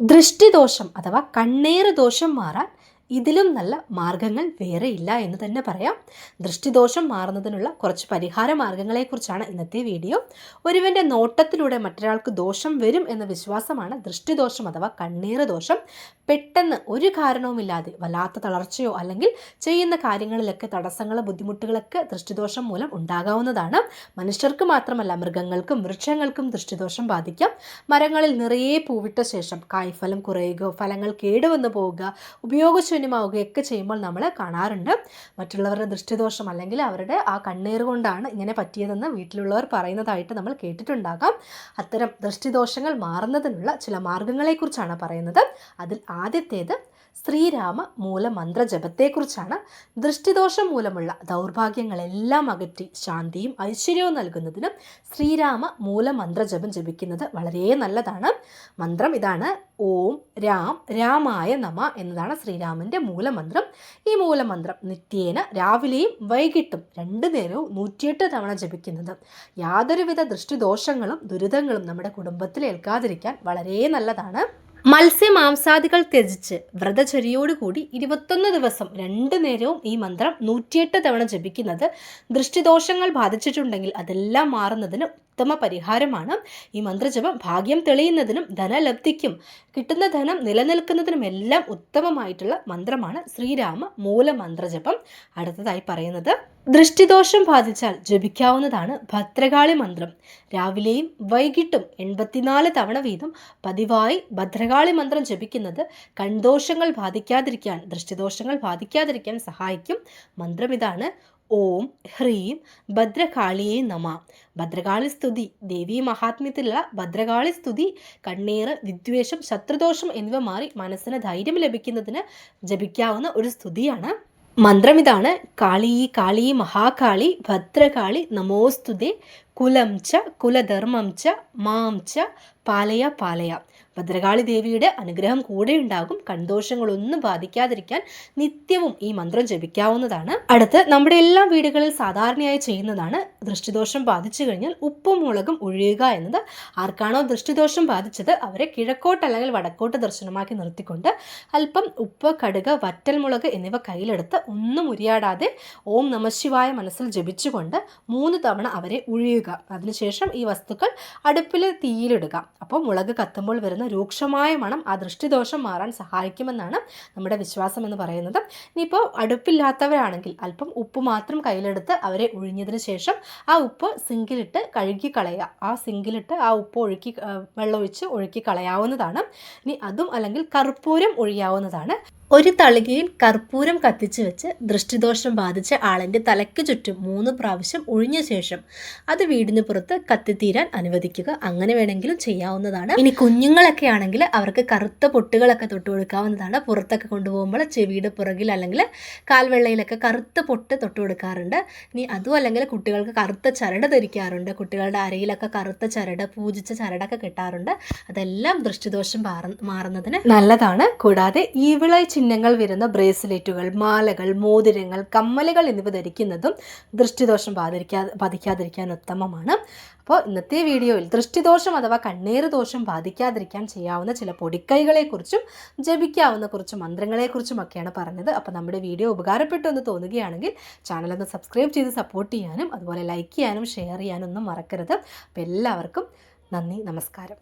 ദൃഷ്ടിദോഷം അഥവാ കണ്ണേറ് ദോഷം മാറാൻ ഇതിലും നല്ല മാർഗങ്ങൾ വേറെയില്ല എന്ന് തന്നെ പറയാം. ദൃഷ്ടിദോഷം മാറുന്നതിനുള്ള കുറച്ച് പരിഹാര മാർഗങ്ങളെക്കുറിച്ചാണ് ഇന്നത്തെ വീഡിയോ. ഒരുവൻ്റെ നോട്ടത്തിലൂടെ മറ്റൊരാൾക്ക് ദോഷം വരും എന്ന വിശ്വാസമാണ് ദൃഷ്ടിദോഷം അഥവാ കണ്ണേറ് ദോഷം. പെട്ടെന്ന് ഒരു കാരണവുമില്ലാതെ വല്ലാത്ത തളർച്ചയോ അല്ലെങ്കിൽ ചെയ്യുന്ന കാര്യങ്ങളിലൊക്കെ തടസ്സങ്ങളോ ബുദ്ധിമുട്ടുകളൊക്കെ ദൃഷ്ടിദോഷം മൂലം ഉണ്ടാകാവുന്നതാണ്. മനുഷ്യർക്ക് മാത്രമല്ല, മൃഗങ്ങൾക്കും വൃക്ഷങ്ങൾക്കും ദൃഷ്ടിദോഷം ബാധിക്കാം. മരങ്ങളിൽ നിറയെ പൂവിട്ട ശേഷം കായ്ഫലം കുറയുകയോ ഫലങ്ങൾ കേടുവന്നു പോവുക, ഉപയോഗശൂന്യമാവുകയൊക്കെ ചെയ്യുമ്പോൾ നമ്മൾ കാണാറുണ്ട്. മറ്റുള്ളവരുടെ ദൃഷ്ടിദോഷം അല്ലെങ്കിൽ അവരുടെ ആ കണ്ണീർ കൊണ്ടാണ് ഇങ്ങനെ പറ്റിയതെന്ന് വീട്ടിലുള്ളവർ പറയുന്നതായിട്ട് നമ്മൾ കേട്ടിട്ടുണ്ടാകാം. അത്തരം ദൃഷ്ടിദോഷങ്ങൾ മാറുന്നതിനുള്ള ചില മാർഗങ്ങളെക്കുറിച്ചാണ് പറയുന്നത്. അതിൽ ആദ്യത്തേത് ശ്രീരാമ മൂലമന്ത്ര ജപത്തെക്കുറിച്ചാണ്. ദൃഷ്ടിദോഷം മൂലമുള്ള ദൗർഭാഗ്യങ്ങളെല്ലാം അകറ്റി ശാന്തിയും ഐശ്വര്യവും നൽകുന്നതിനും ശ്രീരാമ മൂലമന്ത്ര ജപം ജപിക്കുന്നത് വളരെ നല്ലതാണ്. മന്ത്രം ഇതാണ്: ഓം രാം രാമായ നമ എന്നതാണ് ശ്രീരാമൻ്റെ മൂലമന്ത്രം. ഈ മൂലമന്ത്രം നിത്യേന രാവിലെയും വൈകിട്ടും 2 നേരവും 108 തവണ ജപിക്കുന്നത് യാതൊരുവിധ ദൃഷ്ടിദോഷങ്ങളും ദുരിതങ്ങളും നമ്മുടെ കുടുംബത്തിൽ ഏൽക്കാതിരിക്കാൻ വളരെ നല്ലതാണ്. മത്സ്യമാംസാദികൾ ത്യജിച്ച് വ്രതചര്യയോടുകൂടി 21 ദിവസം 2 നേരവും ഈ മന്ത്രം 108 തവണ ജപിക്കുന്നത് ദൃഷ്ടിദോഷങ്ങൾ ബാധിച്ചിട്ടുണ്ടെങ്കിൽ അതെല്ലാം മാറുന്നതിന് ഉത്തമ പരിഹാരമാണ്. ഈ മന്ത്രജപം ഭാഗ്യം തെളിയുന്നതിനും ധനലബ്ധിക്കും കിട്ടുന്ന ധനം നിലനിൽക്കുന്നതിനും എല്ലാം ഉത്തമമായിട്ടുള്ള മന്ത്രമാണ് ശ്രീരാമ മൂലമന്ത്രജപം. അടുത്തതായി പറയുന്നത്, ദൃഷ്ടിദോഷം ബാധിച്ചാൽ ജപിക്കാവുന്നതാണ് ഭദ്രകാളി മന്ത്രം. രാവിലെയും വൈകിട്ടും 84 തവണ വീതം പതിവായി ഭദ്രകാളി മന്ത്രം ജപിക്കുന്നത് കൺദോഷങ്ങൾ ബാധിക്കാതിരിക്കാൻ, ദൃഷ്ടിദോഷങ്ങൾ ബാധിക്കാതിരിക്കാൻ സഹായിക്കും. മന്ത്രം ഇതാണ്: ഓം ഹ്രീം ഭദ്രകാളിയേ നമ. ഭദ്രകാളി സ്തുതി, ദേവീ മഹാത്മ്യത്തിലുള്ള ഭദ്രകാളി സ്തുതി കണ്ണീർ, വിദ്വേഷം, ശത്രുദോഷം എന്നിവ മാറി മനസ്സിന് ധൈര്യം ലഭിക്കുന്നതിന് ജപിക്കാവുന്ന ഒരു സ്തുതിയാണ്. മന്ത്രം ഇതാണ്: കാളീ കാളീ മഹാകാളി ഭദ്രകാളി നമോസ്തുതേ കുലം ച കുലധർമ്മം ച മാം ച പാലയ പാലയ. ഭദ്രകാളി ദേവിയുടെ അനുഗ്രഹം കൂടെ ഉണ്ടാകും. കൺദോഷങ്ങളൊന്നും ബാധിക്കാതിരിക്കാൻ നിത്യവും ഈ മന്ത്രം ജപിക്കാവുന്നതാണ്. അടുത്ത് നമ്മുടെ എല്ലാ വീടുകളിൽ സാധാരണയായി ചെയ്യുന്നതാണ് ദൃഷ്ടിദോഷം ബാധിച്ചു കഴിഞ്ഞാൽ ഉപ്പും മുളകും ഒഴിയുക എന്നത്. ആർക്കാണോ ദൃഷ്ടിദോഷം ബാധിച്ചത് അവരെ കിഴക്കോട്ട് അല്ലെങ്കിൽ വടക്കോട്ട് ദർശനമാക്കി നിർത്തിക്കൊണ്ട് അല്പം ഉപ്പ്, കടുക്, വറ്റൽമുളക് എന്നിവ കയ്യിലെടുത്ത് ഒന്നും ഉരിയാടാതെ ഓം നമഃശിവായ മനസ്സിൽ ജപിച്ചുകൊണ്ട് 3 തവണ അവരെ ഒഴിയുക. അതിനുശേഷം ഈ വസ്തുക്കൾ അടുപ്പിൽ തീയിലിടുക. അപ്പോൾ മുളക് കത്തുമ്പോൾ വരുന്ന രൂക്ഷമായ മണം ആ ദൃഷ്ടിദോഷം മാറാൻ സഹായിക്കുമെന്നാണ് നമ്മുടെ വിശ്വാസം എന്ന് പറയുന്നത്. ഇനിയിപ്പോൾ അടുപ്പില്ലാത്തവരാണെങ്കിൽ അല്പം ഉപ്പ് മാത്രം കയ്യിലെടുത്ത് അവരെ ഒഴിഞ്ഞതിന് ശേഷം ആ ഉപ്പ് സിങ്കിലിട്ട് കഴുകി കളയുക. ആ സിങ്കിലിട്ട് ആ ഉപ്പ് വെള്ളമൊഴിച്ച് ഒഴുക്കി കളയാവുന്നതാണ്. ഇനി അതും അല്ലെങ്കിൽ കർപ്പൂരം ഒഴിയാവുന്നതാണ്. ഒരു തളികയിൽ കർപ്പൂരം കത്തിച്ച് വെച്ച് ദൃഷ്ടിദോഷം ബാധിച്ച ആളിൻ്റെ തലയ്ക്ക് ചുറ്റും 3 പ്രാവശ്യം ഒഴിഞ്ഞ ശേഷം അത് വീടിന് പുറത്ത് കത്തിത്തീരാൻ അനുവദിക്കുക. അങ്ങനെ വേണമെങ്കിലും ചെയ്യാവുന്നതാണ്. ഇനി കുഞ്ഞുങ്ങളൊക്കെ ആണെങ്കിൽ അവർക്ക് കറുത്ത പൊട്ടുകളൊക്കെ തൊട്ട് കൊടുക്കാവുന്നതാണ്. പുറത്തൊക്കെ കൊണ്ടുപോകുമ്പോൾ ചെവിയുടെ പുറകിൽ അല്ലെങ്കിൽ കാൽവെള്ളയിലൊക്കെ കറുത്ത പൊട്ട് തൊട്ട് കൊടുക്കാറുണ്ട്. ഇനി അതും അല്ലെങ്കിൽ കുട്ടികൾക്ക് കറുത്ത ചരട് ധരിക്കാറുണ്ട്. കുട്ടികളുടെ അരയിലൊക്കെ കറുത്ത ചരട്, പൂജിച്ച ചരടൊക്കെ കെട്ടാറുണ്ട്. അതെല്ലാം ദൃഷ്ടിദോഷം മാറുന്നതിന് നല്ലതാണ്. കൂടാതെ ഈവിള ചിഹ്നങ്ങൾ വരുന്ന ബ്രേസ്ലെറ്റുകൾ, മാലകൾ, മോതിരങ്ങൾ, കമ്മലുകൾ എന്നിവ ധരിക്കുന്നതും ദൃഷ്ടിദോഷം ബാധിക്കാതിരിക്കാൻ ഉത്തമമാണ്. അപ്പോൾ ഇന്നത്തെ വീഡിയോയിൽ ദൃഷ്ടിദോഷം അഥവാ കണ്ണേറ് ദോഷം ബാധിക്കാതിരിക്കാൻ ചെയ്യാവുന്ന ചില പൊടിക്കൈകളെക്കുറിച്ചും ജപിക്കാവുന്ന കുറച്ച് മന്ത്രങ്ങളെക്കുറിച്ചുമൊക്കെയാണ് പറഞ്ഞത്. അപ്പോൾ നമ്മുടെ വീഡിയോ ഉപകാരപ്പെട്ടു എന്ന് തോന്നുകയാണെങ്കിൽ ചാനലൊന്ന് സബ്സ്ക്രൈബ് ചെയ്ത് സപ്പോർട്ട് ചെയ്യാനും അതുപോലെ ലൈക്ക് ചെയ്യാനും ഷെയർ ചെയ്യാനും ഒന്നും മറക്കരുത്. അപ്പോൾ എല്ലാവർക്കും നന്ദി, നമസ്കാരം.